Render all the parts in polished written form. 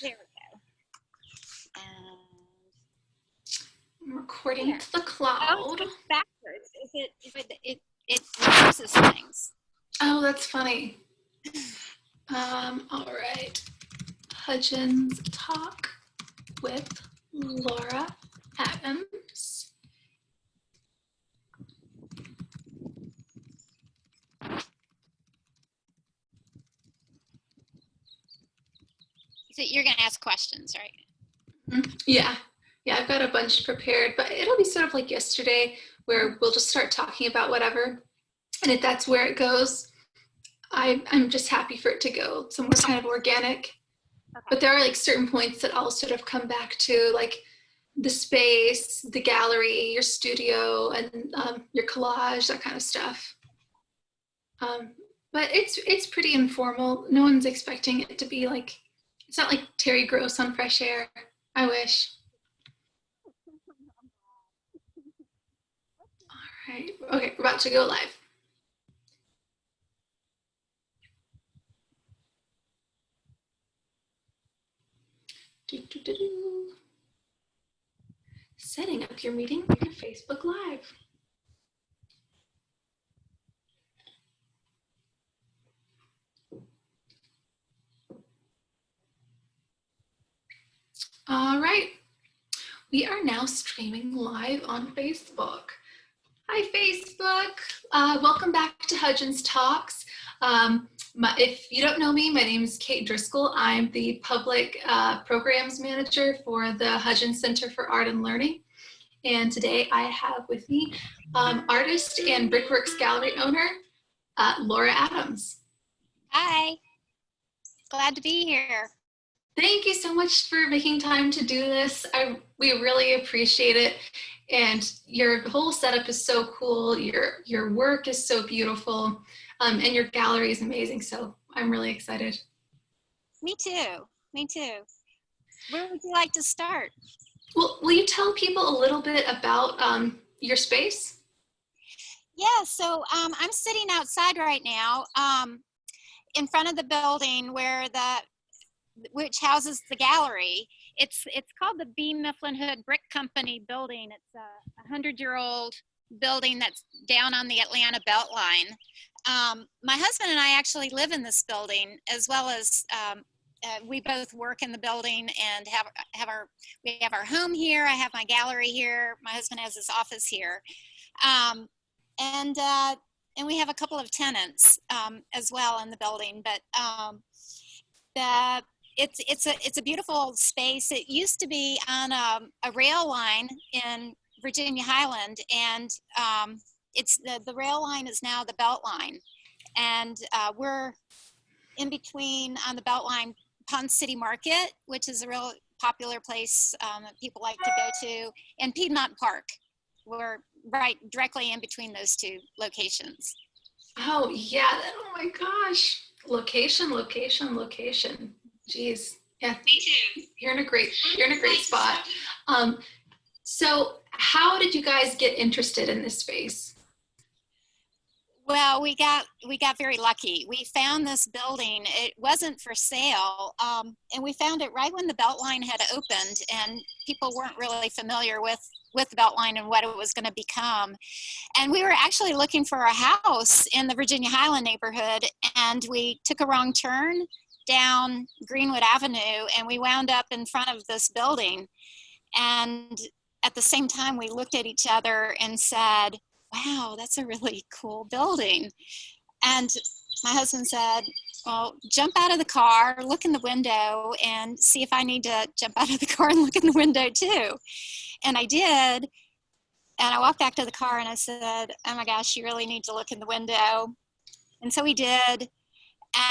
There we go. And I'm recording there. to the Oh, cloud. it's backwards. It reverses things. Oh, that's funny. All right. Hudgens talk with Laura Adams. So you're going to ask questions, right? Yeah, I've got a bunch prepared, but it'll be sort of like yesterday where we'll just start talking about whatever. And if that's where it goes, I'm just happy for it to go somewhere kind of organic. Okay. But there are like certain points that I'll sort of come back to, like the space, the gallery, your studio, and your collage, that kind of stuff. But it's pretty informal. No one's expecting it to be like, it's not like Terry Gross on Fresh Air. I wish. All right. Okay, we're about to go live. Setting up your meeting in Facebook Live. All right. We are now streaming live on Facebook. Hi, Facebook. Welcome back to Hudgens Talks. If you don't know me, my name is Kate Driscoll. I'm the Public Programs Manager for the Hudgens Center for Art and Learning. And today I have with me artist and Brickworks Gallery owner, Laura Adams. Hi. Glad to be here. Thank you so much for making time to do this. We really appreciate it. And your whole setup is so cool. Your work is so beautiful. And your gallery is amazing. So I'm really excited. Me too. Me too. Where would you like to start? Well, will you tell people a little bit about your space? Yeah, so I'm sitting outside right now in front of the building which houses the gallery. It's called the B. Mifflin Hood Brick Company building. It's a 100-year-old building that's down on the Atlanta Beltline. My husband and I actually live in this building, as well as we both work in the building and we have our home here. I have my gallery here. My husband has his office here, and we have a couple of tenants as well in the building. But it's a beautiful space. It used to be on a rail line in Virginia Highland, and the rail line is now the Beltline, and we're in between on the Beltline Pond City Market, which is a real popular place that people like to go to, and Piedmont Park. We're right directly in between those two locations. Oh yeah! Oh my gosh! Location. Jeez. Yeah. Me too. You're in a great spot. So how did you guys get interested in this space? Well, we got very lucky. We found this building. It wasn't for sale, and we found it right when the Beltline had opened, and people weren't really familiar with the Beltline and what it was going to become. And we were actually looking for a house in the Virginia Highland neighborhood, and we took a wrong turn down Greenwood Avenue, and we wound up in front of this building. And at the same time, we looked at each other and said, wow, that's a really cool building. And my husband said, well, jump out of the car, look in the window, and see if I need to jump out of the car and look in the window too. And I did. And I walked back to the car and I said, oh my gosh, you really need to look in the window. And so we did.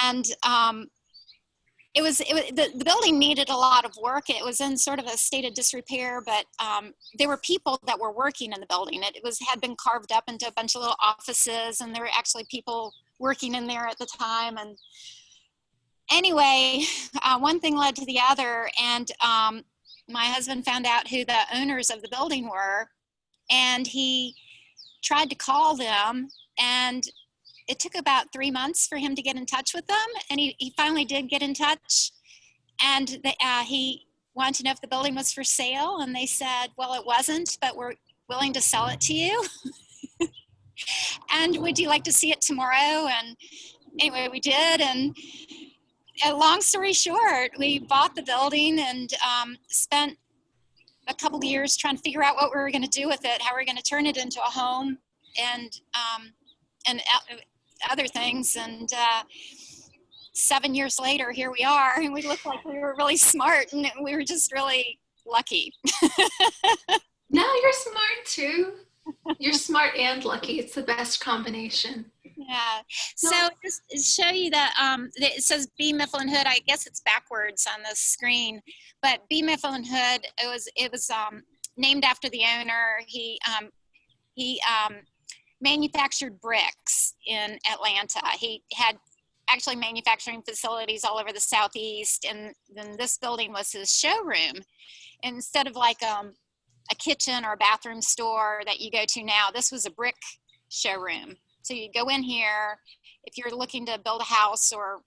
And the building needed a lot of work. It was in sort of a state of disrepair, but there were people that were working in the building. It had been carved up into a bunch of little offices, and there were actually people working in there at the time. And anyway, one thing led to the other, and my husband found out who the owners of the building were, and he tried to call them, and it took about 3 months for him to get in touch with them, and he finally did get in touch. And he wanted to know if the building was for sale, and they said, well, it wasn't, but we're willing to sell it to you. And would you like to see it tomorrow? And anyway, we did. And long story short, we bought the building and spent a couple of years trying to figure out what we were going to do with it, how we were going to turn it into a home, and other things. And 7 years later, here we are, and we look like we were really smart, and we were just really lucky. No, you're smart too. You're smart and lucky. It's the best combination. Yeah. So just to show you that it says B. Mifflin Hood. I guess it's backwards on the screen, but B. Mifflin Hood. It was named after the owner. He manufactured bricks in Atlanta. He had actually manufacturing facilities all over the Southeast, and then this building was his showroom. Instead of like a kitchen or a bathroom store that you go to now, this was a brick showroom. So you go in here if you're looking to build a house or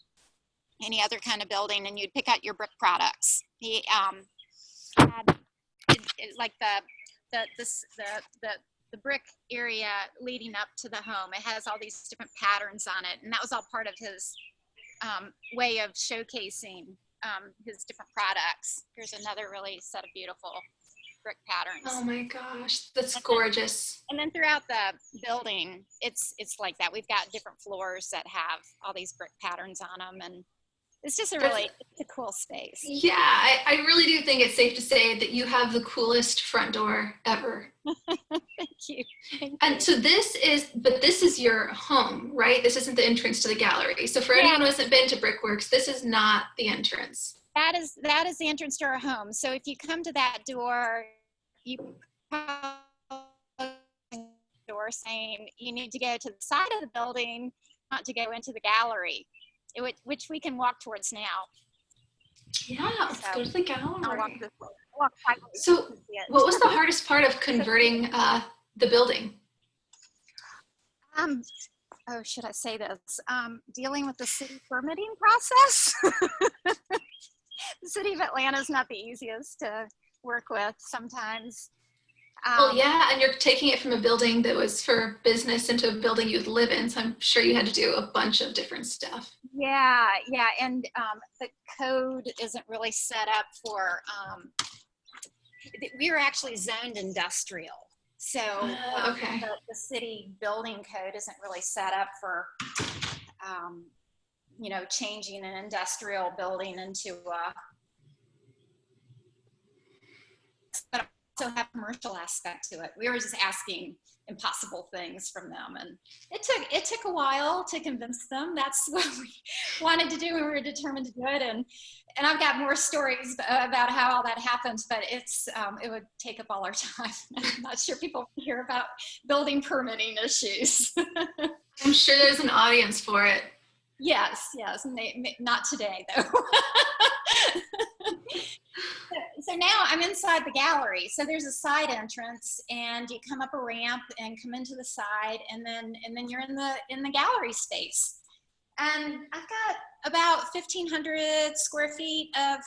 any other kind of building, and you'd pick out your brick products. He had like the brick area leading up to the home. It has all these different patterns on it, and that was all part of his way of showcasing his different products. Here's another really set of beautiful brick patterns. Oh my gosh, that's gorgeous. And then throughout the building, it's like that. We've got different floors that have all these brick patterns on them, and it's just it's a cool space. Yeah, I really do think it's safe to say that you have the coolest front door ever. Thank you. And so this is your home, right? This isn't the entrance to the gallery. So for anyone who hasn't been to Brickworks, this is not the entrance. That is the entrance to our home. So if you come to that door, you come to the door saying you need to go to the side of the building, not to go into the gallery, which we can walk towards now. Yeah, let's go to the gallery. I'll walk this way. So what was the hardest part of converting the building? Should I say this? Dealing with the city permitting process. The city of Atlanta is not the easiest to work with sometimes. Well, yeah, and you're taking it from a building that was for business into a building you'd live in, so I'm sure you had to do a bunch of different stuff. Yeah, and the code isn't really set up for, we were actually zoned industrial. So the city building code isn't really set up for, changing an industrial building into a, but also have commercial aspect to it. We were just asking impossible things from them, and it took a while to convince them. That's what we wanted to do, and we were determined to do it. And I've got more stories about how all that happens, but it would take up all our time. I'm not sure people hear about building permitting issues. I'm sure there's an audience for it. Yes, not today though. So now I'm inside the gallery. So there's a side entrance, and you come up a ramp and come into the side, and then you're in the gallery space. And I've got about 1,500 square feet of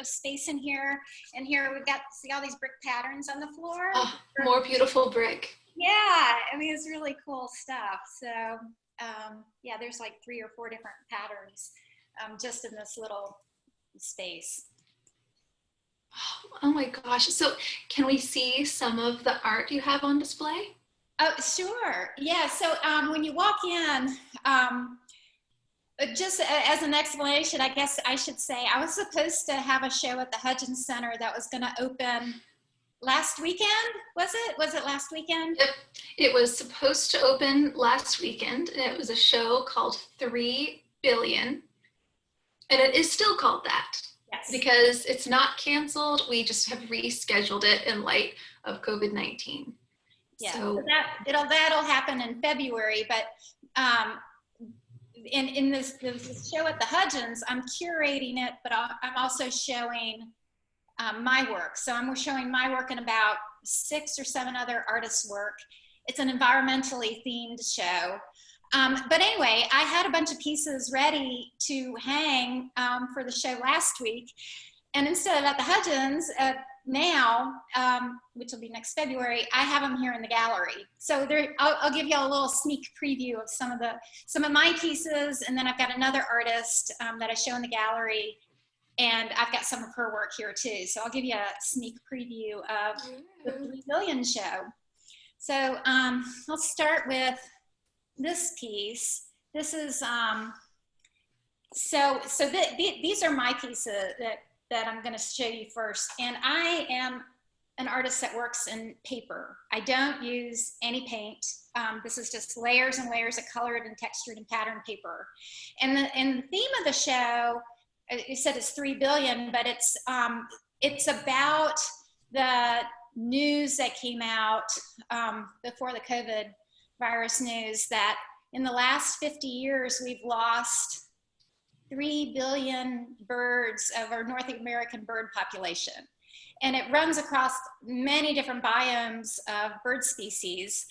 space in here. And here we've got, see all these brick patterns on the floor? Oh, more beautiful brick. Yeah, I mean, it's really cool stuff. So there's like 3 or 4 different patterns just in this little space. Oh my gosh. So can we see some of the art you have on display? Oh, sure. Yeah. So when you walk in, just as an explanation, I guess I should say, I was supposed to have a show at the Hudgens Center that was going to open last weekend. Was it last weekend? Yep. It was supposed to open last weekend, and it was a show called 3 Billion. And it is still called that. Yes. Because it's not canceled. We just have rescheduled it in light of COVID-19. Yeah, so that'll happen in February, but in this show at the Hudgens, I'm curating it, but I'm also showing my work. So I'm showing my work and about 6 or 7 other artists' work. It's an environmentally themed show. But anyway, I had a bunch of pieces ready to hang for the show last week. And instead of at the Hudgens, now, which will be next February, I have them here in the gallery. So I'll give you a little sneak preview of some of my pieces, and then I've got another artist that I show in the gallery, and I've got some of her work here too. So I'll give you a sneak preview of the 3 Billion show. So I'll start with this piece. This is these are my pieces that I'm going to show you first. And I am an artist that works in paper. I don't use any paint. This is just layers and layers of colored and textured and patterned paper. And the theme of the show, you said it's 3 billion, but it's about the news that came out before the COVID virus news, that in the last 50 years, we've lost 3 billion birds of our North American bird population. And it runs across many different biomes of bird species.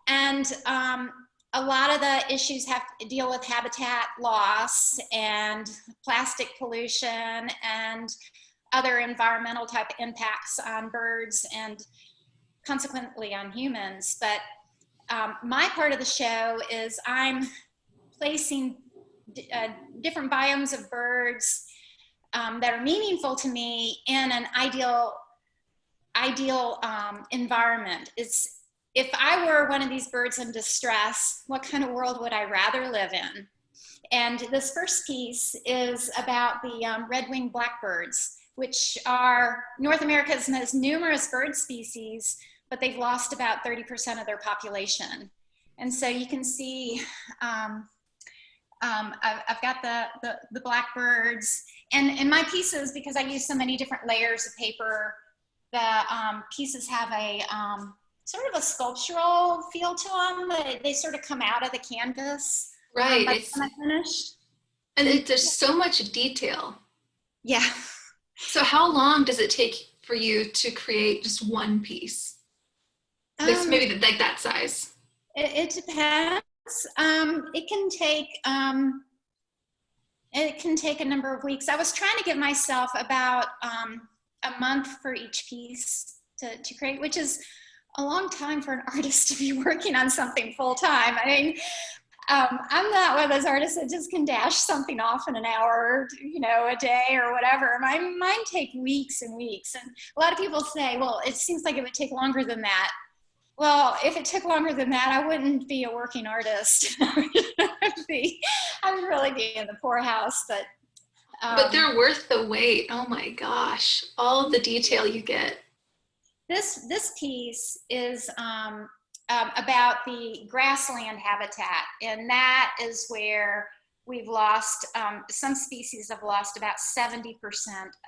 And a lot of the issues have to deal with habitat loss and plastic pollution and other environmental type impacts on birds and consequently on humans. But my part of the show is I'm placing different biomes of birds that are meaningful to me in an ideal environment. If I were one of these birds in distress, what kind of world would I rather live in? And this first piece is about the red-winged blackbirds, which are North America's most numerous bird species, but they've lost about 30% of their population. And so you can see I've got the blackbirds, and in my pieces, because I use so many different layers of paper, the pieces have a sort of a sculptural feel to them. They sort of come out of the canvas. Right. By the time I finished. And there's so much detail. Yeah. So how long does it take for you to create just one piece? Maybe like that size. It depends. It can take a number of weeks. I was trying to give myself about a month for each piece to create, which is a long time for an artist to be working on something full time. I mean, I'm not one of those artists that just can dash something off in an hour, a day or whatever. Mine take weeks and weeks. And a lot of people say, well, it seems like it would take longer than that. Well, if it took longer than that, I wouldn't be a working artist. I would really be in the poorhouse. But they're worth the wait. Oh my gosh, all the detail you get. This piece is about the grassland habitat, and that is where we've lost, some species have lost about 70%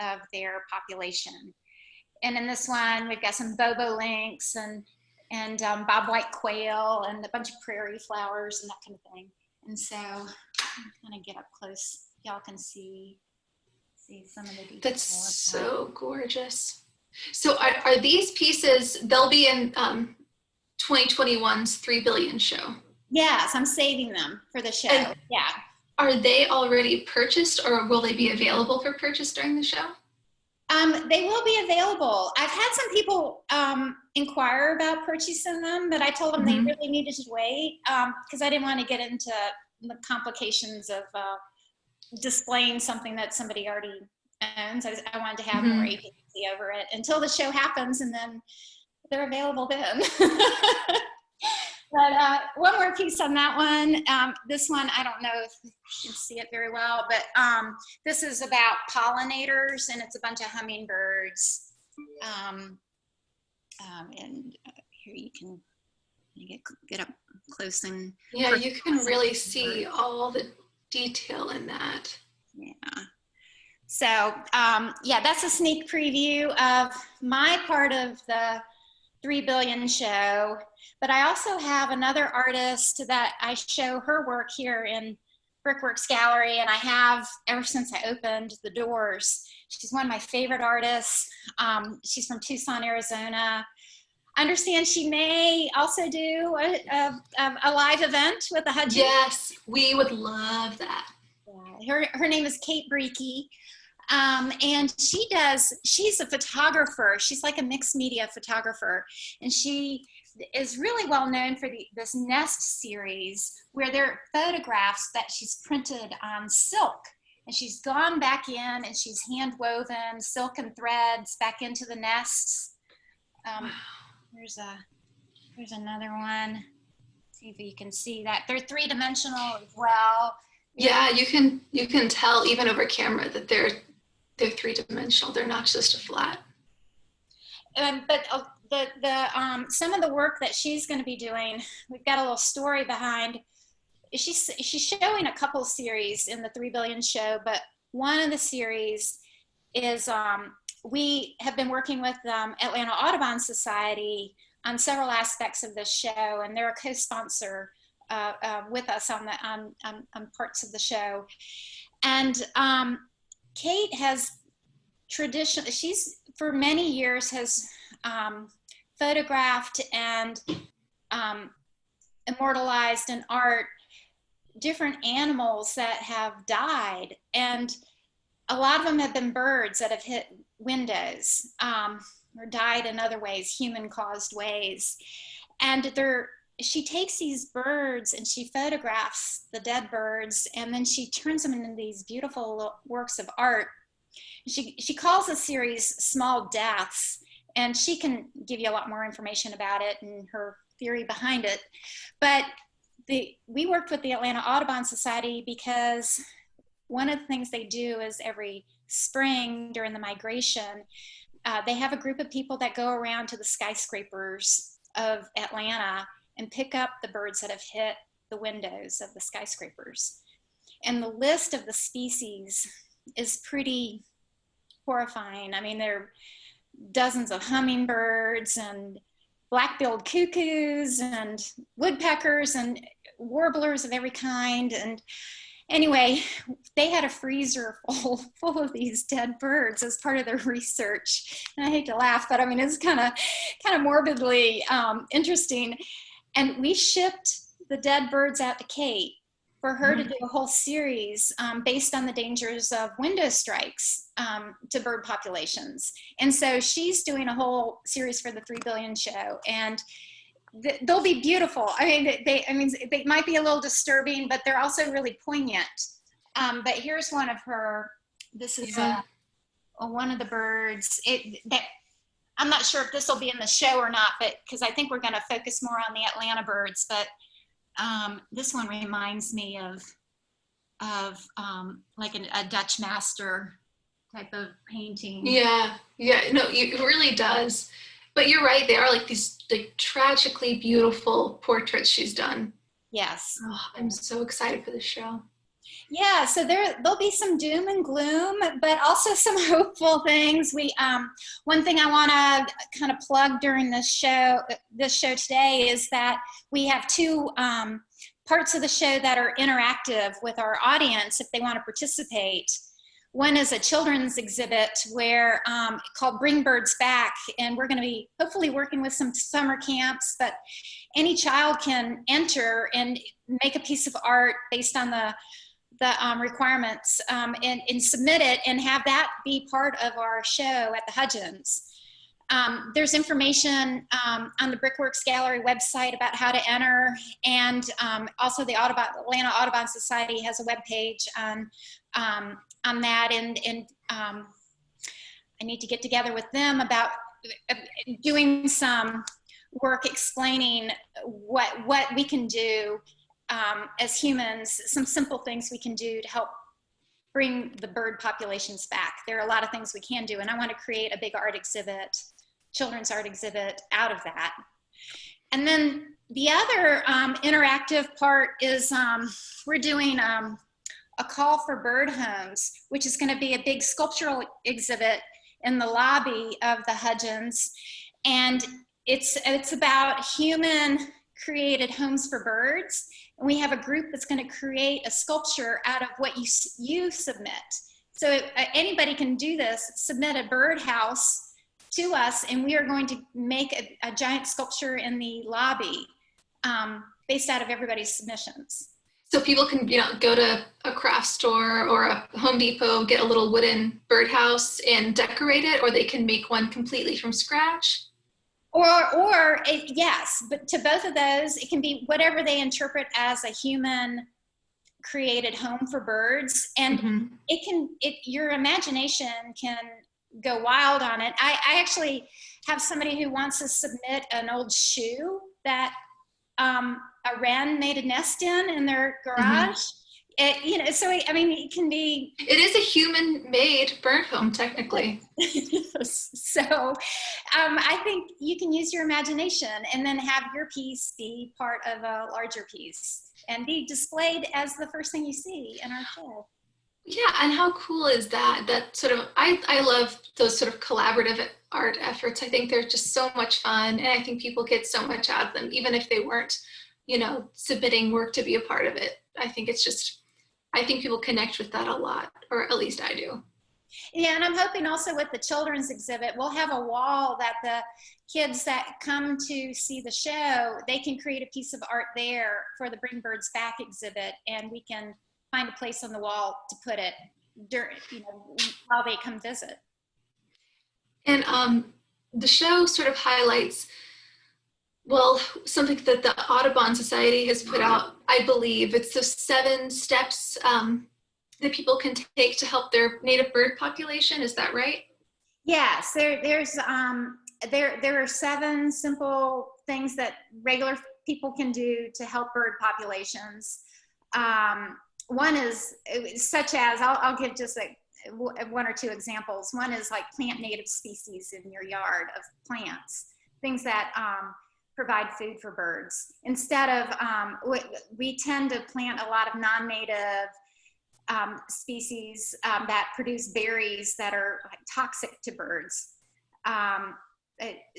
of their population. And in this one, we've got some bobolinks and bobwhite quail and a bunch of prairie flowers and that kind of thing. And so I'm gonna get up close. Y'all can see some of the details. That's so gorgeous. So are these pieces, they'll be in 2021's 3 Billion show? Yes, I'm saving them for the show. And yeah. Are they already purchased, or will they be available for purchase during the show? They will be available. I've had some people inquire about purchasing them, but I told them they really needed to wait because I didn't want to get into the complications of displaying something that somebody already owns. I wanted to have more agency over it until the show happens, and then they're available then. But one more piece on that one. This one, I don't know if you can see it very well, but this is about pollinators, and it's a bunch of hummingbirds. And here you can get up close and yeah, you can really see all the detail in that. Yeah. So yeah, that's a sneak preview of my part of the 3 Billion show. But I also have another artist that I show her work here in Brickworks Gallery, and I have ever since I opened the doors. She's one of my favorite artists. She's from Tucson, Arizona. understand she may also do a live event with the Hudgens. Yes, we would love that. Yeah. Her name is Kate Breeke. And she's a photographer. She's like a mixed media photographer. And she is really well known for this Nest series, where there are photographs that she's printed on silk. And she's gone back in and she's hand woven silk and threads back into the nests. There's another one. See if you can see that. They're three-dimensional as well. Yeah, you can tell even over camera that they're three-dimensional. They're not just a flat. But some of the work that she's going to be doing, we've got a little story behind. She's showing a couple series in the 3 Billion Show, but one of the series is we have been working with Atlanta Audubon Society on several aspects of this show, and they're a co-sponsor with us on parts of the show. And Kate has she's for many years has photographed and immortalized in art different animals that have died, and a lot of them have been birds that have hit windows or died in other ways, human-caused ways. And she takes these birds and she photographs the dead birds, and then she turns them into these beautiful works of art. She calls the series Small Deaths, and she can give you a lot more information about it and her theory behind it. But we worked with the Atlanta Audubon Society because one of the things they do is every spring during the migration, they have a group of people that go around to the skyscrapers of Atlanta and pick up the birds that have hit the windows of the skyscrapers. And the list of the species is pretty horrifying. I mean, there are dozens of hummingbirds and black-billed cuckoos and woodpeckers and warblers of every kind. And anyway, they had a freezer full of these dead birds as part of their research. And I hate to laugh, but I mean, it's kind of morbidly interesting. And we shipped the dead birds out to Kate for her to do a whole series based on the dangers of window strikes to bird populations. And so she's doing a whole series for the 3 Billion Show, and they'll be beautiful. I mean, they might be a little disturbing, but they're also really poignant. But here's one of her. This is one of the birds. I'm not sure if this will be in the show or not, but because I think we're going to focus more on the Atlanta birds. But this one reminds me of like a Dutch master type of painting. Yeah, no, it really does. But you're right, they are like these like tragically beautiful portraits she's done. Yes. Oh, I'm so excited for this show. Yeah, so there'll be some doom and gloom, but also some hopeful things. One thing I want to kind of plug during this show today is that we have two parts of the show that are interactive with our audience if they want to participate. One is a children's exhibit called Bring Birds Back, and we're going to be hopefully working with some summer camps, but any child can enter and make a piece of art based on the requirements and submit it and have that be part of our show at the Hudgens. There's information on the Brickworks Gallery website about how to enter, and also the Atlanta Audubon Society has a webpage on that, and I need to get together with them about doing some work explaining what we can do as humans, some simple things we can do to help bring the bird populations back. There are a lot of things we can do, and I want to create a big art exhibit, children's art exhibit out of that. And then the other interactive part is we're doing a call for bird homes, which is going to be a big sculptural exhibit in the lobby of the Hudgens. And it's about human created homes for birds. And we have a group that's going to create a sculpture out of what you submit. So anybody can do this, submit a birdhouse to us, and we are going to make a giant sculpture in the lobby based out of everybody's submissions. So people can, go to a craft store or a Home Depot, get a little wooden birdhouse and decorate it, or they can make one completely from scratch. Yes, but to both of those, it can be whatever they interpret as a human created home for birds, and your imagination can go wild on it. I actually have somebody who wants to submit an old shoe that a wren made a nest in their garage. So it can be. It is a human-made bird home, technically. So, I think you can use your imagination and then have your piece be part of a larger piece and be displayed as the first thing you see in our show. Yeah, and how cool is that? That sort of, I love those sort of collaborative art efforts. I think they're just so much fun, and I think people get so much out of them, even if they weren't, submitting work to be a part of it. I think people connect with that a lot, or at least I do. Yeah, and I'm hoping also with the children's exhibit, we'll have a wall that the kids that come to see the show, they can create a piece of art there for the Bring Birds Back exhibit, and we can find a place on the wall to put it during, while they come visit. And the show sort of highlights, well, something that the Audubon Society has put out, I believe. It's the 7 steps that people can take to help their native bird population. Is that right? Yes, there are 7 simple things that regular people can do to help bird populations. One is such as, I'll give just like 1 or 2 examples. One is like plant native species in your yard of plants, things that provide food for birds. Instead of, we tend to plant a lot of non-native species that produce berries that are like toxic to birds.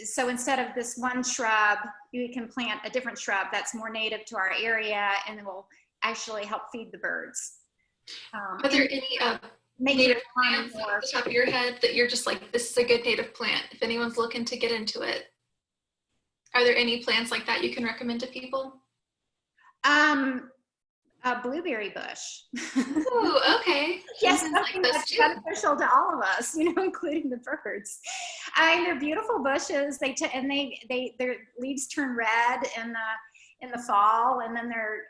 So instead of this one shrub, you can plant a different shrub that's more native to our area and will actually help feed the birds. Are there any native plants off the top of your head that you're just like, this is a good native plant if anyone's looking to get into it? Are there any plants like that you can recommend to people? A blueberry bush. Ooh, okay. Yes, something that's beneficial to all of us, including the birds. They're beautiful bushes. Their leaves turn red in the fall, and then they're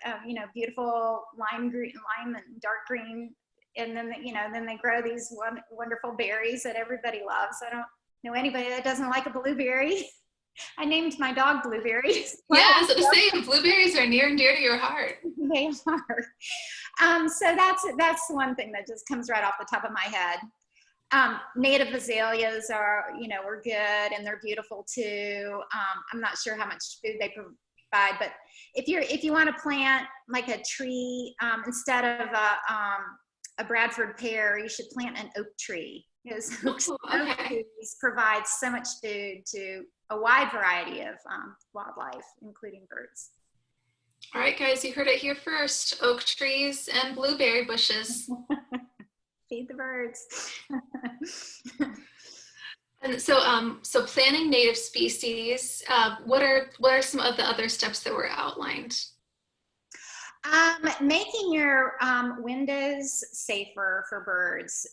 beautiful lime and dark green, and then then they grow these wonderful berries that everybody loves. I don't know anybody that doesn't like a blueberry. I named my dog Blueberry. Yeah, so to say, blueberries are near and dear to your heart. They are. So that's one thing that just comes right off the top of my head. Native azaleas are good, and they're beautiful too. I'm not sure how much food they provide, but if you want to plant like a tree, instead of a Bradford pear, you should plant an oak tree, because oak trees provide so much food to a wide variety of wildlife, including birds. All right, guys, you heard it here first. Oak trees and blueberry bushes. Feed the birds. And so planting native species, what are some of the other steps that were outlined? Making your windows safer for birds.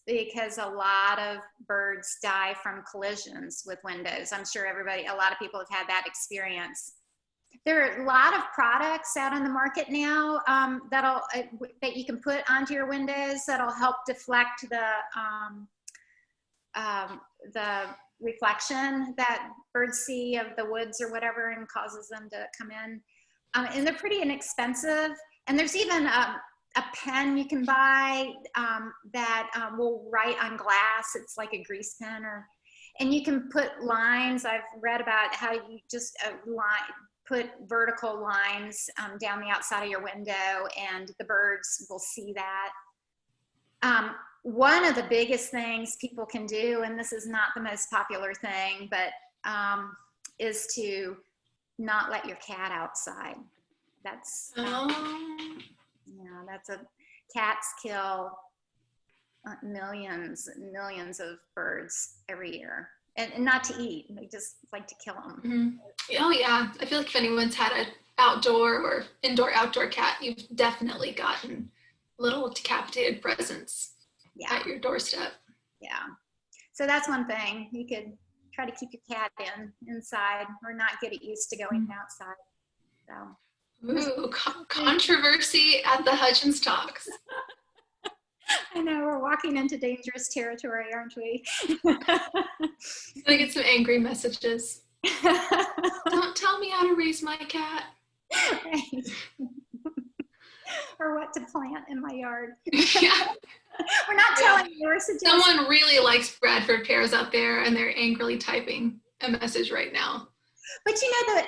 Because a lot of birds die from collisions with windows. I'm sure a lot of people have had that experience. There are a lot of products out on the market now that you can put onto your windows that'll help deflect the reflection that birds see of the woods or whatever, and causes them to come in. And they're pretty inexpensive. And there's even a pen you can buy that will write on glass. It's like a grease pen, and you can put lines. I've read about how you just put vertical lines down the outside of your window, and the birds will see that. One of the biggest things people can do, and this is not the most popular thing, but is to not let your cat outside. That's cats kill millions and millions of birds every year, and not to eat. They just like to kill them. Mm-hmm. Oh yeah, I feel like if anyone's had an outdoor or indoor-outdoor cat, you've definitely gotten little decapitated presents at your doorstep. Yeah. So that's one thing. You could try to keep your cat inside, or not get it used to going outside. So. Ooh, controversy at the Hudgens Talks. I know, we're walking into dangerous territory, aren't we? I get some angry messages. Don't tell me how to raise my cat. Right. Or what to plant in my yard. Yeah. We're not telling you, we're suggesting. Someone really likes Bradford pears out there, and they're angrily typing a message right now. But you know,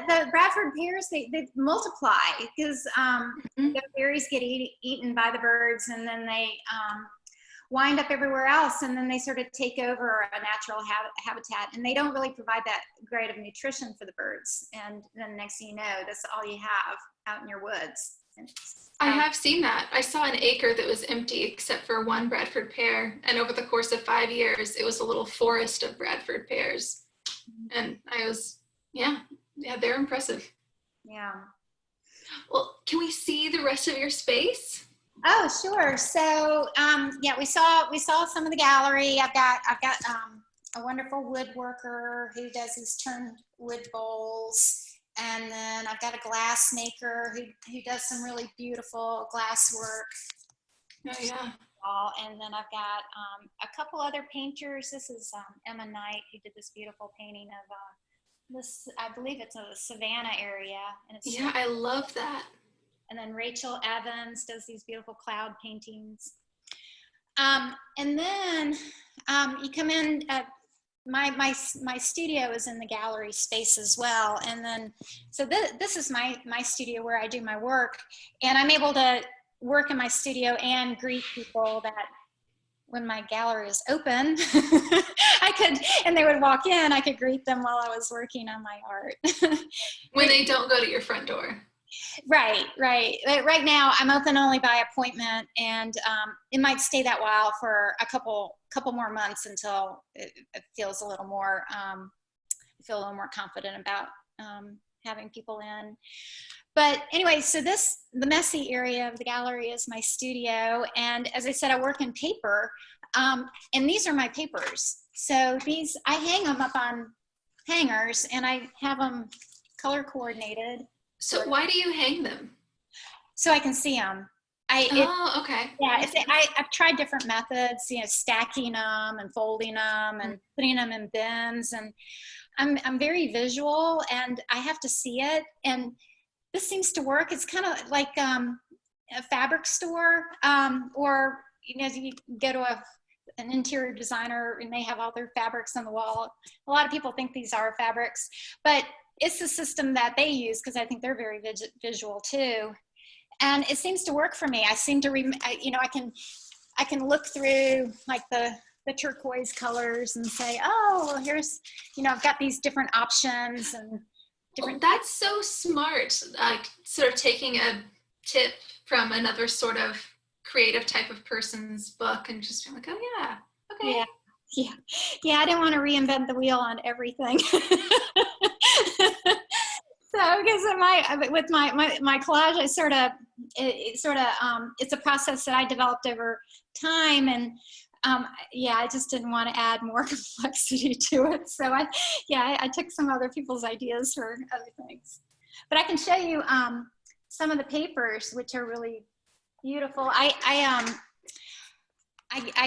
the Bradford pears, they multiply, because the berries get eaten by the birds, and then they wind up everywhere else, and then they sort of take over a natural habitat, and they don't really provide that great of nutrition for the birds. And then next thing you know, that's all you have out in your woods. I have seen that. I saw an acre that was empty except for one Bradford pear, and over the course of 5 years, it was a little forest of Bradford pears. And I was, yeah, they're impressive. Yeah. Well, can we see the rest of your space? Oh, sure. So, yeah, we saw some of the gallery. I've got a wonderful woodworker who does these turned wood bowls. And then I've got a glass maker who does some really beautiful glass work. Oh, yeah. And then I've got a couple other painters. This is Emma Knight, who did this beautiful painting of this, I believe it's a Savannah area. And it's I love that. And then Rachel Evans does these beautiful cloud paintings. And then you come in, my studio is in the gallery space as well. And then, so this is my studio where I do my work. And I'm able to work in my studio and greet people that when my gallery is open, and they would walk in, I could greet them while I was working on my art. When they don't go to your front door. Right. Right now, I'm open only by appointment, and it might stay that while for a couple more months until it feels a little more, feel a little more confident about having people in. But anyway, so the messy area of the gallery is my studio, and as I said, I work in paper, and these are my papers. So these, I hang them up on hangers, and I have them color coordinated. So why do you hang them? So I can see them. Okay. Yeah, I've tried different methods, stacking them and folding them and putting them in bins. And I'm very visual, and I have to see it. And this seems to work. It's kind of like a fabric store, or you go to an interior designer and they have all their fabrics on the wall. A lot of people think these are fabrics, but it's the system that they use, because I think they're very visual too. And it seems to work for me. I seem to, I can look through like the turquoise colors and say, oh, well, here's, I've got these different options and different. Oh, that's so smart. Like sort of taking a tip from another sort of creative type of person's book and just being like, oh yeah, okay. Yeah. I didn't want to reinvent the wheel on everything. So, because with my collage, it's a process that I developed over time, and I just didn't want to add more complexity to it. So I took some other people's ideas for other things. But I can show you some of the papers, which are really beautiful. I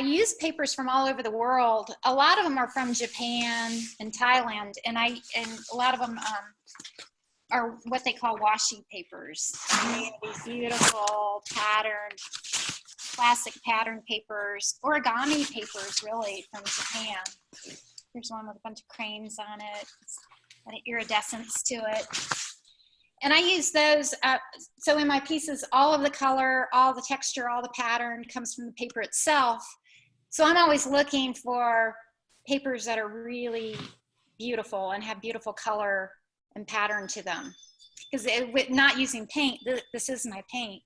use papers from all over the world. A lot of them are from Japan and Thailand, and a lot of them are what they call washi papers. They have these beautiful patterned, classic pattern papers, origami papers, really, from Japan. There's one with a bunch of cranes on it, and an iridescence to it. And I use those, so in my pieces, all of the color, all the texture, all the pattern comes from the paper itself. So I'm always looking for papers that are really beautiful and have beautiful color and pattern to them. Because with not using paint, this is my paint.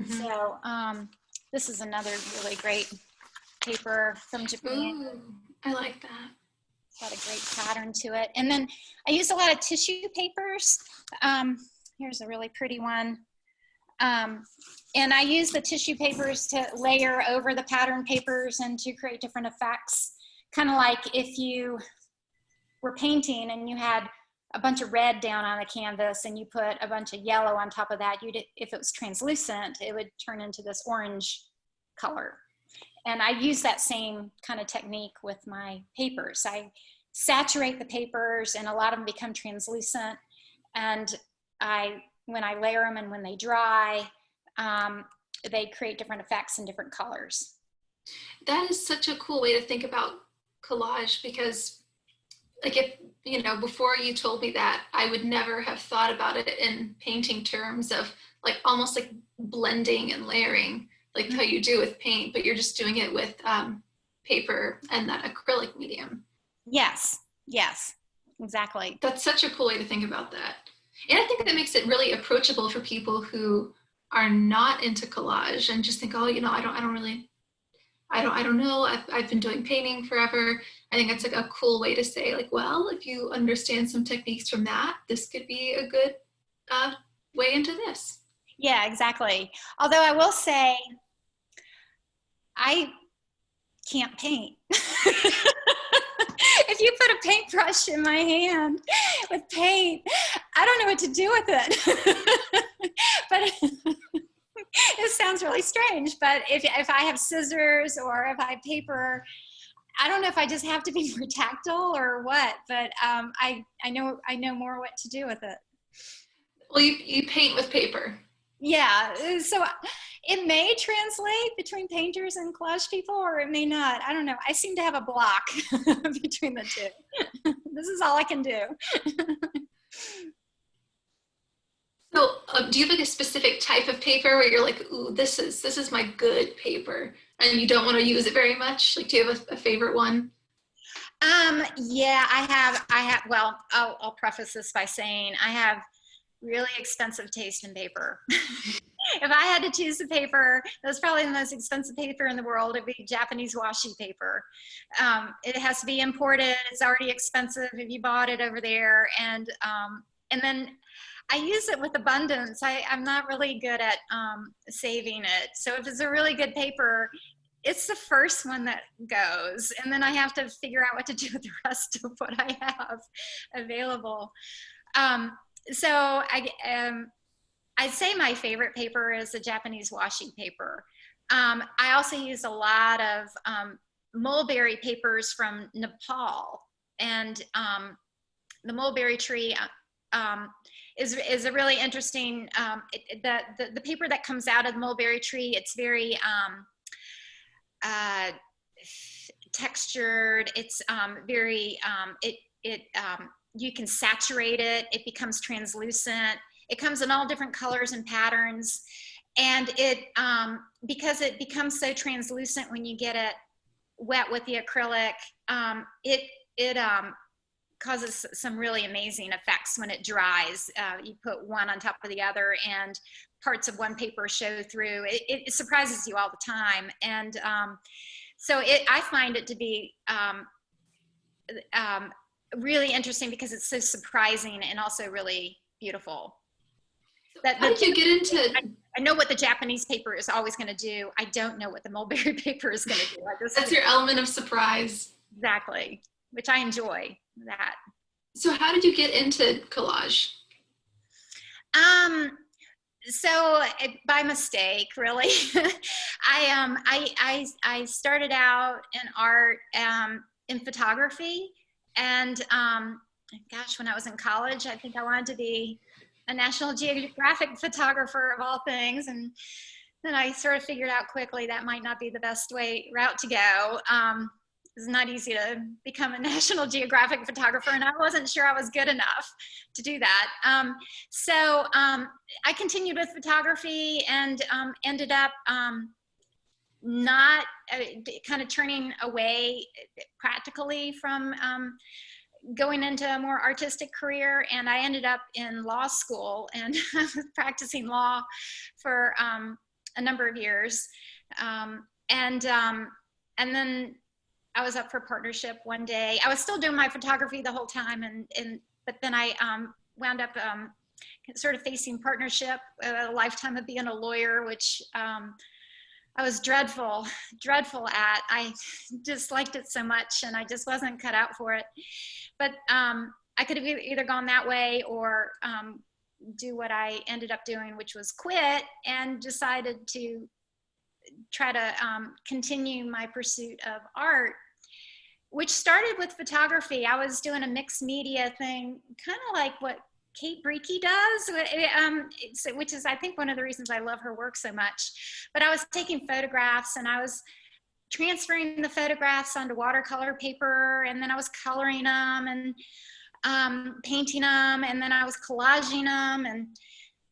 Mm-hmm. So this is another really great paper from Japan. Ooh, I like that. It's got a great pattern to it. And then I use a lot of tissue papers. Here's a really pretty one. And I use the tissue papers to layer over the pattern papers and to create different effects. Kind of like if you were painting and you had a bunch of red down on a canvas and you put a bunch of yellow on top of that, if it was translucent, it would turn into this orange color. And I use that same kind of technique with my papers. I saturate the papers and a lot of them become translucent. And when I layer them and when they dry, they create different effects in different colors. That is such a cool way to think about collage, because like if, before you told me that, I would never have thought about it in painting terms of like almost like blending and layering, like how you do with paint, but you're just doing it with paper and that acrylic medium. Yes, exactly. That's such a cool way to think about that. And I think that makes it really approachable for people who are not into collage and just think, oh, I don't know. I've been doing painting forever. I think that's like a cool way to say like, well, if you understand some techniques from that, this could be a good way into this. Yeah, exactly. Although I will say, I can't paint. If you put a paintbrush in my hand with paint, I don't know what to do with it. But it sounds really strange. But if I have scissors or if I have paper, I don't know if I just have to be more tactile or what. But I know more what to do with it. Well, you paint with paper. Yeah, so it may translate between painters and collage people, or it may not. I don't know. I seem to have a block between the two. This is all I can do. So do you have like a specific type of paper where you're like, ooh, this is my good paper, and you don't want to use it very much? Like, do you have a favorite one? Yeah, I have, well, I'll preface this by saying I have really expensive taste in paper. If I had to choose a paper, that's probably the most expensive paper in the world. It'd be Japanese washi paper. It has to be imported. It's already expensive if you bought it over there. And then I use it with abundance. I'm not really good at saving it. So if it's a really good paper, it's the first one that goes. And then I have to figure out what to do with the rest of what I have available. So I'd say my favorite paper is the Japanese washi paper. I also use a lot of mulberry papers from Nepal, and the mulberry tree is a really interesting. The paper that comes out of the mulberry tree, it's very textured. It's very you can saturate it. It becomes translucent. It comes in all different colors and patterns. And it, because it becomes so translucent when you get it wet with the acrylic, it causes some really amazing effects when it dries. You put one on top of the other and parts of one paper show through. It surprises you all the time. And so I find it to be really interesting because it's so surprising and also really beautiful. How did you get into? I know what the Japanese paper is always going to do. I don't know what the mulberry paper is going to do. That's your element of surprise. Exactly, which I enjoy that. So how did you get into collage? So by mistake, really. I started out in art, in photography, and gosh, when I was in college, I think I wanted to be a National Geographic photographer of all things, and then I sort of figured out quickly that might not be the best route to go. It's not easy to become a National Geographic photographer, and I wasn't sure I was good enough to do that. So I continued with photography and ended up not kind of turning away practically from going into a more artistic career, and I ended up in law school, and I was practicing law for a number of years. and then I was up for partnership one day. I was still doing my photography the whole time, but then I wound up sort of facing partnership, a lifetime of being a lawyer, which I was dreadful at. I disliked it so much, and I just wasn't cut out for it. But I could have either gone that way or do what I ended up doing, which was quit, and decided to try to continue my pursuit of art, which started with photography. I was doing a mixed media thing, kind of like what Kate Breeky does, which is, I think, one of the reasons I love her work so much. But I was taking photographs, and I was transferring the photographs onto watercolor paper, and then I was coloring them and painting them, and then I was collaging them, and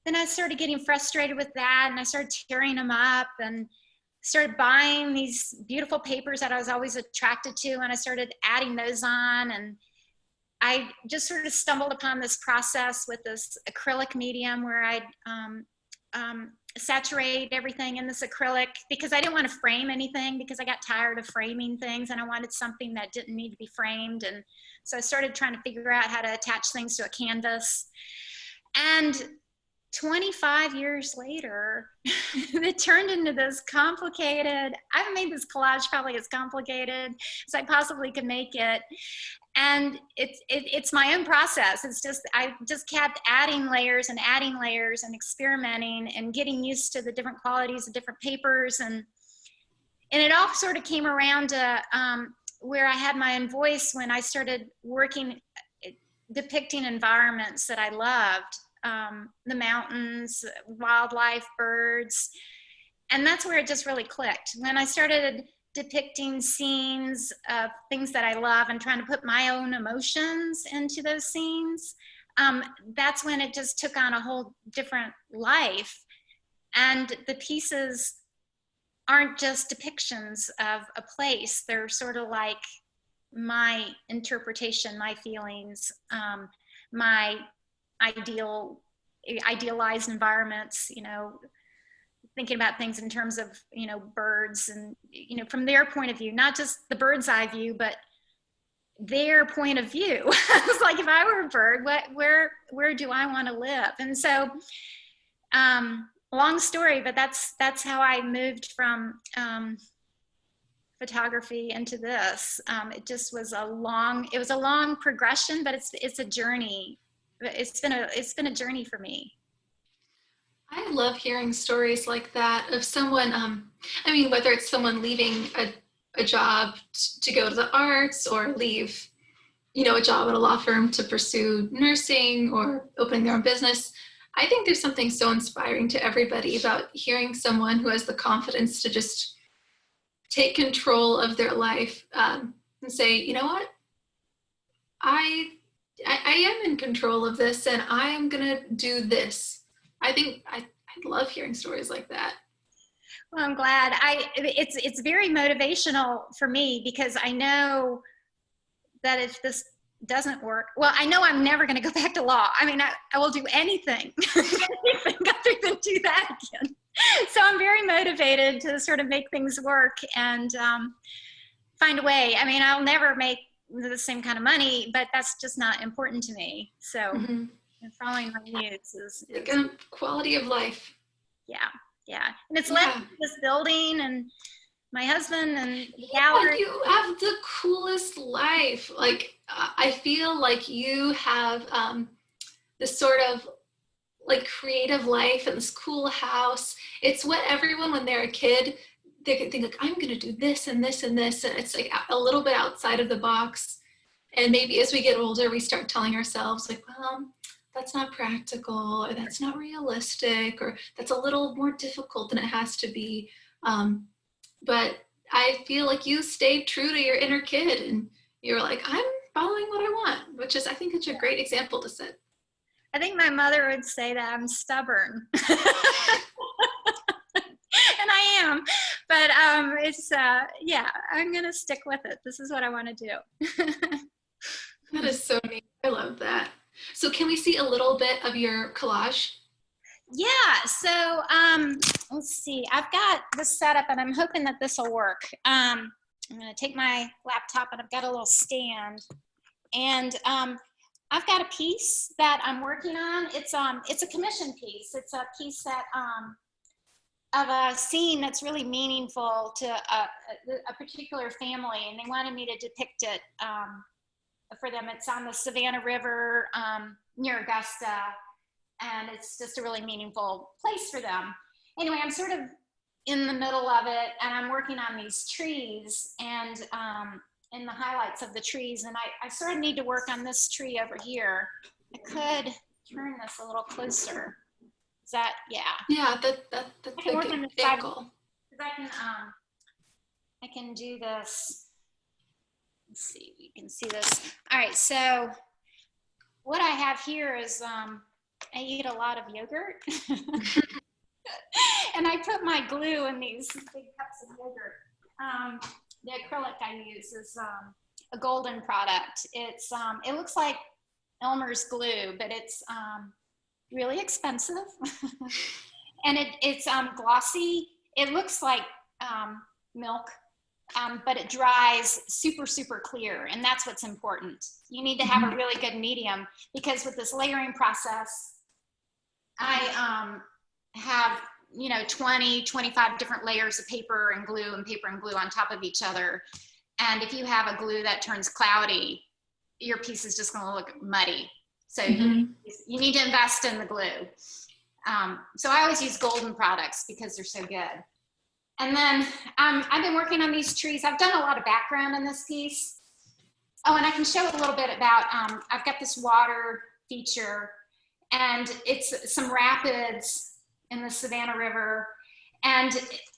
then I started getting frustrated with that, and I started tearing them up and started buying these beautiful papers that I was always attracted to, and I started adding those on, and I just sort of stumbled upon this process with this acrylic medium where I'd saturate everything in this acrylic, because I didn't want to frame anything, because I got tired of framing things and I wanted something that didn't need to be framed. And so I started trying to figure out how to attach things to a canvas. And 25 years later, it turned into this complicated, I've made this collage probably as complicated as I possibly could make it. And it's my own process. It's just, I just kept adding layers and experimenting and getting used to the different qualities of different papers. And it all sort of came around to where I had my own voice when I started working, depicting environments that I loved, the mountains, wildlife, birds. And that's where it just really clicked. When I started depicting scenes of things that I love and trying to put my own emotions into those scenes, that's when it just took on a whole different life. And the pieces aren't just depictions of a place. They're sort of like my interpretation, my feelings, my idealized environments, you know, thinking about things in terms of, you know, birds and, you know, from their point of view, not just the bird's eye view, but their point of view. It's like, if I were a bird, where do I want to live? And so, long story, but that's how I moved from photography into this. It just was a long progression, but it's a journey. It's been a journey for me. I love hearing stories like that of someone, I mean, whether it's someone leaving a job to go to the arts, or leave, you know, a job at a law firm to pursue nursing or opening their own business. I think there's something so inspiring to everybody about hearing someone who has the confidence to just take control of their life, and say, you know what, I am in control of this, and I am gonna do this. I think I love hearing stories like that. Well, I'm glad. It's very motivational for me, because I know that if this doesn't work, well, I know I'm never going to go back to law. I mean, I will do anything, other than do that again. So I'm very motivated to sort of make things work and find a way. I mean, I'll never make the same kind of money, but that's just not important to me. So. Mm-hmm. And following my needs is like a quality of life. Yeah. And it's led to this building and my husband and the gallery. You have the coolest life. Like, I feel like you have this sort of like creative life and this cool house. It's what everyone, when they're a kid, they can think like, I'm going to do this and this and this. And it's like a little bit outside of the box. And maybe as we get older, we start telling ourselves like, well, that's not practical, or that's not realistic, or that's a little more difficult than it has to be. But I feel like you stayed true to your inner kid, and you're like, I'm following what I want, which is, I think it's a great example to set. I think my mother would say that I'm stubborn. And I am, but it's, I'm going to stick with it. This is what I want to do. That is so neat. I love that. So can we see a little bit of your collage? Yeah, so let's see. I've got this set up, and I'm hoping that this will work. I'm going to take my laptop, and I've got a little stand, and I've got a piece that I'm working on. It's a commission piece. It's a piece that of a scene that's really meaningful to a particular family, and they wanted me to depict it for them. It's on the Savannah River near Augusta, and it's just a really meaningful place for them. Anyway, I'm sort of in the middle of it, and I'm working on these trees and in the highlights of the trees, and I sort of need to work on this tree over here. I could turn this a little closer. Is that, yeah. Yeah, that's I can a work good on this angle. I can do this. Let's see, you can see this. All right, so what I have here is I eat a lot of yogurt. And I put my glue in these big cups of yogurt. The acrylic I use is a Golden product. It's it looks like Elmer's glue, but it's really expensive. And it's glossy. It looks like milk, but it dries super, super clear, and that's what's important. You need to have a really good medium, because with this layering process, I have 20, 25 different layers of paper and glue on top of each other. And if you have a glue that turns cloudy, your piece is just going to look muddy. So you need to invest in the glue. So I always use Golden products because they're so good. And then I've been working on these trees. I've done a lot of background in this piece. Oh, and I can show a little bit about, I've got this water feature, and it's some rapids in the Savannah River. And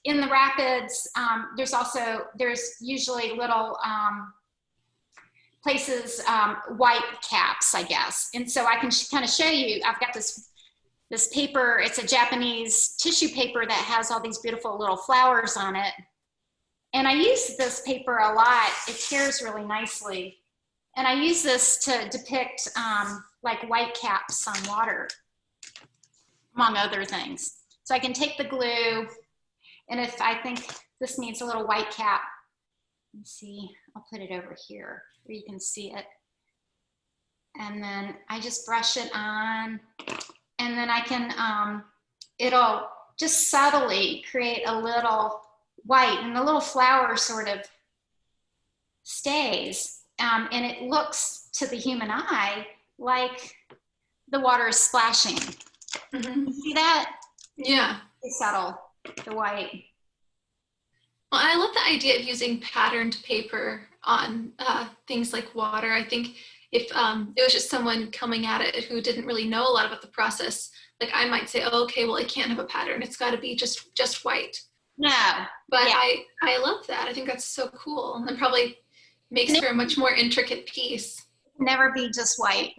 in the rapids, there's usually little places, white caps, I guess. And so I can kind of show you, I've got this paper. It's a Japanese tissue paper that has all these beautiful little flowers on it. And I use this paper a lot. It tears really nicely. And I use this to depict like white caps on water, among other things. So I can take the glue, and if I think this needs a little white cap, let's see, I'll put it over here where you can see it. And then I just brush it on, and then I can, it'll just subtly create a little white, and the little flower sort of stays. And it looks to the human eye like the water is splashing. See that? Yeah. It's subtle, the white. Well, I love the idea of using patterned paper on things like water. I think if it was just someone coming at it who didn't really know a lot about the process, like I might say, oh, okay, well, it can't have a pattern. It's got to be just white. No. But yeah. I love that. I think that's so cool, and probably makes for a much more intricate piece. Never be just white.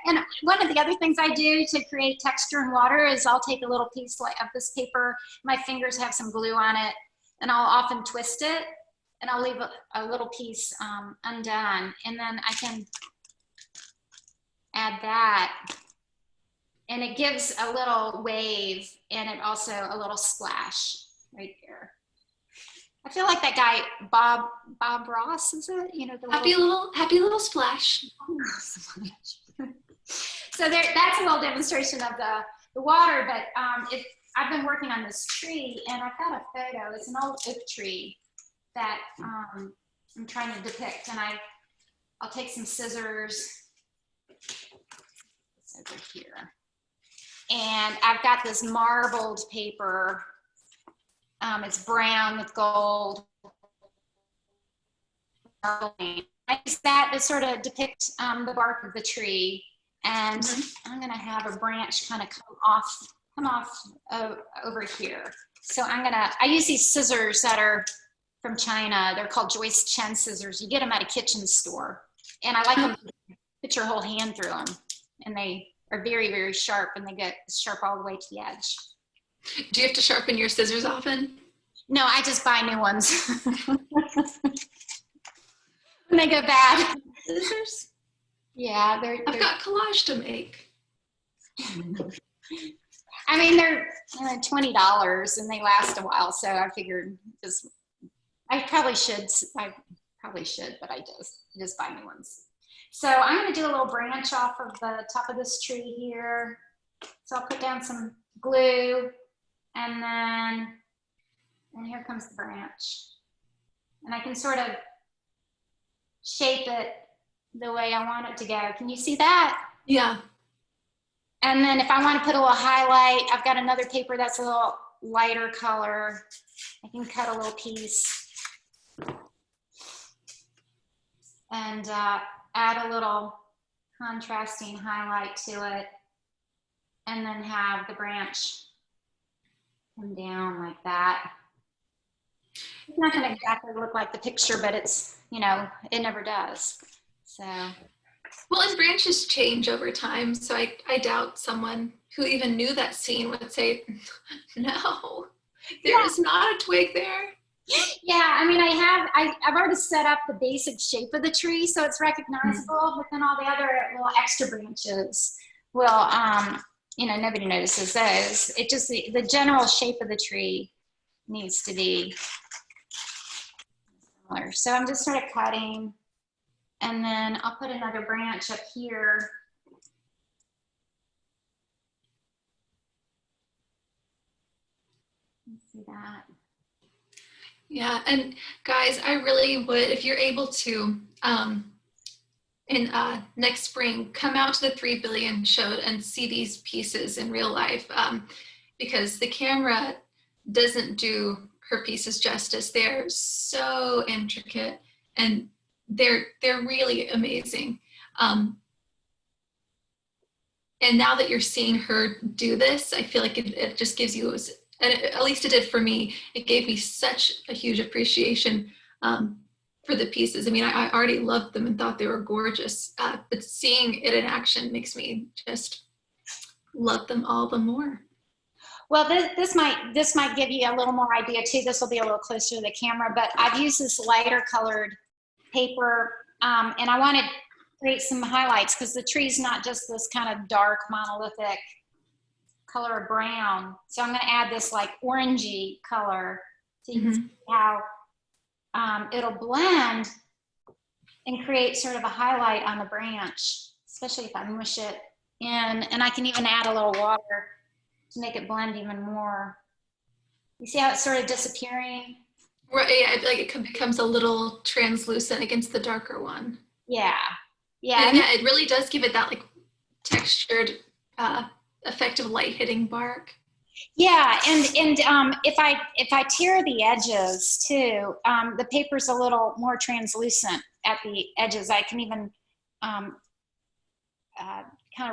And one of the other things I do to create texture in water is I'll take a little piece of this paper, my fingers have some glue on it, and I'll often twist it, and I'll leave a little piece undone, and then I can add that, and it gives a little wave, and it also a little splash right there. I feel like that guy, Bob Ross, is it? The happy little splash. So that's a little demonstration of the water, but I've been working on this tree, and I've got a photo. It's an old oak tree that I'm trying to depict, and I'll take some scissors. It's over here. And I've got this marbled paper. It's brown with gold. I use that to sort of depict the bark of the tree. And I'm gonna have a branch kind of come off over here. So I use these scissors that are from China. They're called Joyce Chen scissors. You get them at a kitchen store. And I like them to put your whole hand through them. And they are very, very sharp, and they get sharp all the way to the edge. Do you have to sharpen your scissors often? No, I just buy new ones. When they go bad. Scissors? Yeah, I've got collage to make. I mean, they're $20 and they last a while. So I figured I probably should, but I just buy new ones. So I'm going to do a little branch off of the top of this tree here. So I'll put down some glue and here comes the branch. And I can sort of shape it the way I want it to go. Can you see that? Yeah. And then if I want to put a little highlight, I've got another paper that's a little lighter color. I can cut a little piece and add a little contrasting highlight to it, and then have the branch come down like that. It's not going to exactly look like the picture, but it's, it never does. So. Well, and branches change over time, so I doubt someone who even knew that scene would say, no, there is not a twig there. Yeah, I mean, I've already set up the basic shape of the tree, so it's recognizable, but then all the other little extra branches will, nobody notices those. It just, the general shape of the tree needs to be similar. So I'm just sort of cutting, and then I'll put another branch up here. Let's see that. Yeah, and guys, I really would, if you're able to, in next spring, come out to the 3 Billion show and see these pieces in real life, because the camera doesn't do her pieces justice. They're so intricate and they're really amazing. And now that you're seeing her do this, I feel like it just gives you, and at least it did for me, it gave me such a huge appreciation for the pieces. I mean, I already loved them and thought they were gorgeous, but seeing it in action makes me just love them all the more. Well, this might give you a little more idea too. This will be a little closer to the camera, but I've used this lighter colored paper, and I want to create some highlights because the tree's not just this kind of dark monolithic color of brown. So I'm going to add this like orangey color so you can see how it'll blend and create sort of a highlight on the branch, especially if I mush it in. And I can even add a little water to make it blend even more. You see how it's sort of disappearing? Right, yeah, like it becomes a little translucent against the darker one. Yeah, yeah. And yeah, it really does give it that like textured effect of light hitting bark. Yeah, and if I tear the edges too, the paper's a little more translucent at the edges. I can even kind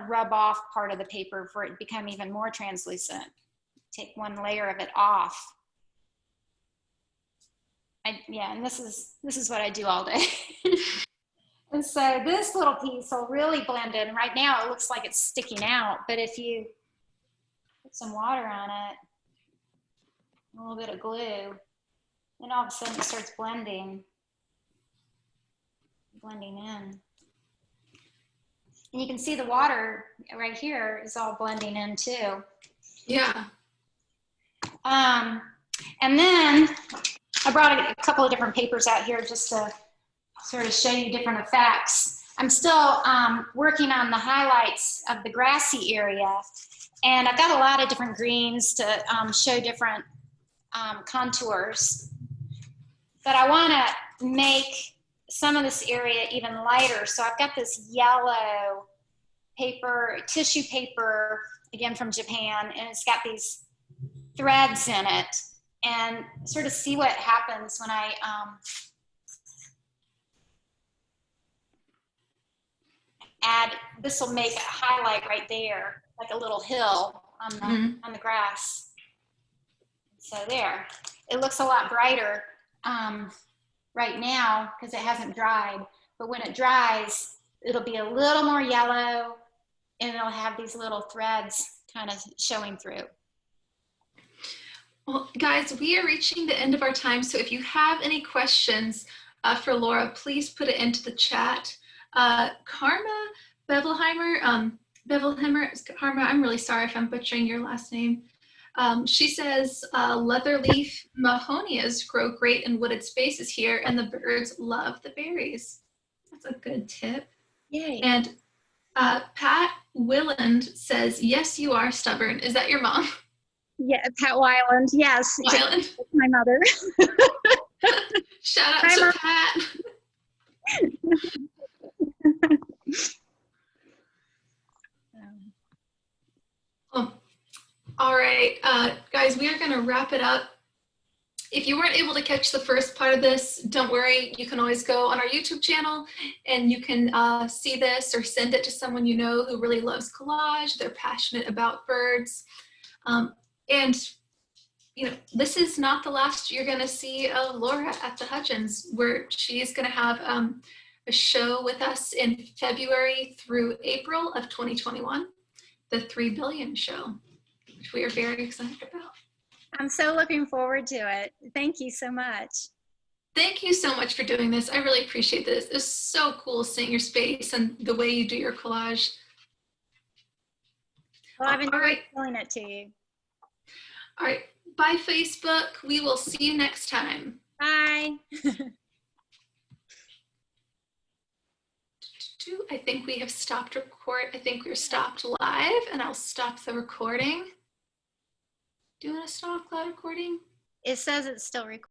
of rub off part of the paper for it to become even more translucent. Take one layer of it off. And this is what I do all day. And so this little piece will really blend in. Right now it looks like it's sticking out, but if you put some water on it, a little bit of glue, then all of a sudden it starts blending in. And you can see the water right here is all blending in too. Yeah. And then I brought a couple of different papers out here just to sort of show you different effects. I'm still working on the highlights of the grassy area, and I've got a lot of different greens to show different contours. But I want to make some of this area even lighter, so I've got this yellow paper, tissue paper, again from Japan, and it's got these threads in it, and sort of see what happens when I add, this will make a highlight right there, like a little hill on the grass. So there, it looks a lot brighter right now because it hasn't dried, but when it dries, it'll be a little more yellow and it'll have these little threads kind of showing through. Well, guys, we are reaching the end of our time, so if you have any questions for Laura, please put it into the chat. Karma Bevelheimer, Bevelheimer, I'm really sorry if I'm butchering your last name. She says, leatherleaf mahonias grow great in wooded spaces here, and the birds love the berries. That's a good tip. Yay. And Pat Willand says, yes, you are stubborn. Is that your mom? Yeah, Pat Weiland. Yes, Weiland. my mother. Shout out Hi, to Mom. Pat. Oh, all right, guys, we are going to wrap it up. If you weren't able to catch the first part of this, don't worry. You can always go on our YouTube channel and you can see this or send it to someone you know who really loves collage. They're passionate about birds. And you know, this is not the last you're going to see of Laura at the Hudgens, where she's going to have a show with us in February through April of 2021, the 3 Billion Show, which we are very excited about. I'm so looking forward to it. Thank you so much. Thank you so much for doing this. I really appreciate this. It's so cool seeing your space and the way you do your collage. Well, I've All enjoyed right. telling it to you. All right. Bye, Facebook. We will see you next time. Bye. I think we have stopped record. I think we're stopped live, and I'll stop the recording. Do you want to stop cloud recording? It says it's still recording.